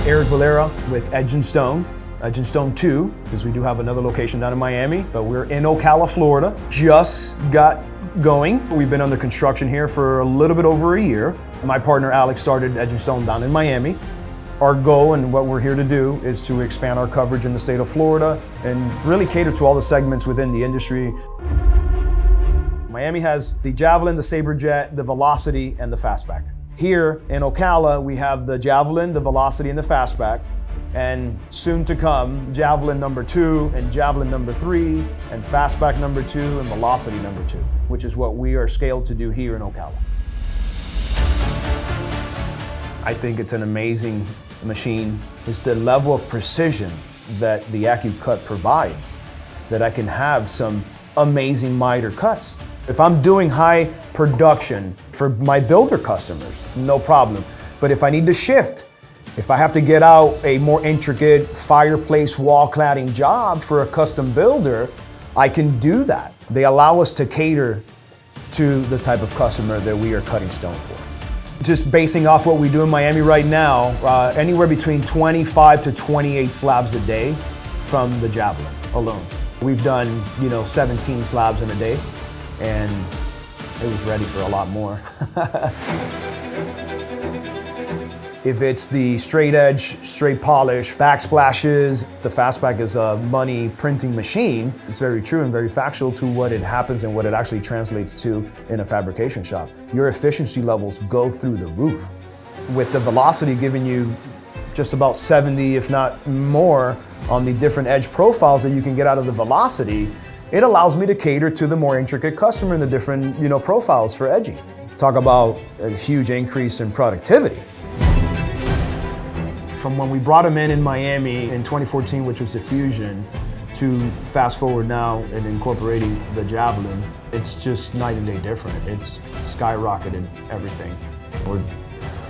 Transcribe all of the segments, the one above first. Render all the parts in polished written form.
Erik Valera with Edge & Stone 2, because we do have another location down in Miami, but we're in Ocala, Florida. Just got going. We've been under construction here for a little bit over a year. My partner Alex started Edge & Stone down in Miami. Our goal and what we're here to do is to expand our coverage in the state of Florida and really cater to all the segments within the industry. Miami has the Javelin, the Sawjet, the Velocity, and the FASTBACK. Here in Ocala, we have the Javelin, the Velocity, and the FASTBACK. And soon to come, Javelin number 2 and Javelin number 3 and FASTBACK number 2 and Velocity number 2, which is what we are scaled to do here in Ocala. I think it's an amazing machine. It's the level of precision that the AccuCut provides, that I can have some amazing miter cuts. If I'm doing high production for my builder customers, no problem. But if I need to shift, if I have to get out a more intricate fireplace wall cladding job for a custom builder, I can do that. They allow us to cater to the type of customer that we are cutting stone for. Just basing off what we do in Miami right now, anywhere between 25 to 28 slabs a day from the Javelin alone. We've done, 17 slabs in a day, and it was ready for a lot more. If it's the straight edge, straight polish, backsplashes, the FASTBACK is a money printing machine. It's very true and very factual to what it happens and what it actually translates to in a fabrication shop. Your efficiency levels go through the roof. With the Velocity giving you just about 70, if not more, on the different edge profiles that you can get out of the Velocity, it allows me to cater to the more intricate customer and the different, profiles for edging. Talk about a huge increase in productivity. From when we brought them in Miami in 2014, which was the Fusion, to fast forward now and incorporating the Javelin, it's just night and day different. It's skyrocketed everything. We're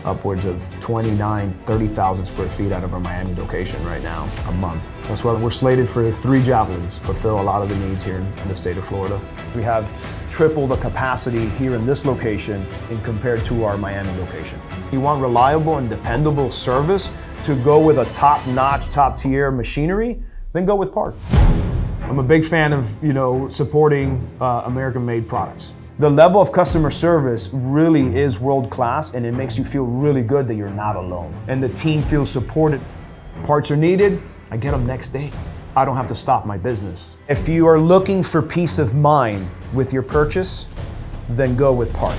upwards of 29, 30,000 square feet out of our Miami location right now, a month. That's why we're slated for 3 Javelins, fulfill a lot of the needs here in the state of Florida. We have triple the capacity here in this location compared to our Miami location. You want reliable and dependable service to go with a top-notch, top-tier machinery, then go with Park. I'm a big fan of, supporting American-made products. The level of customer service really is world-class, and it makes you feel really good that you're not alone. And the team feels supported. Parts are needed, I get them next day. I don't have to stop my business. If you are looking for peace of mind with your purchase, then go with Park.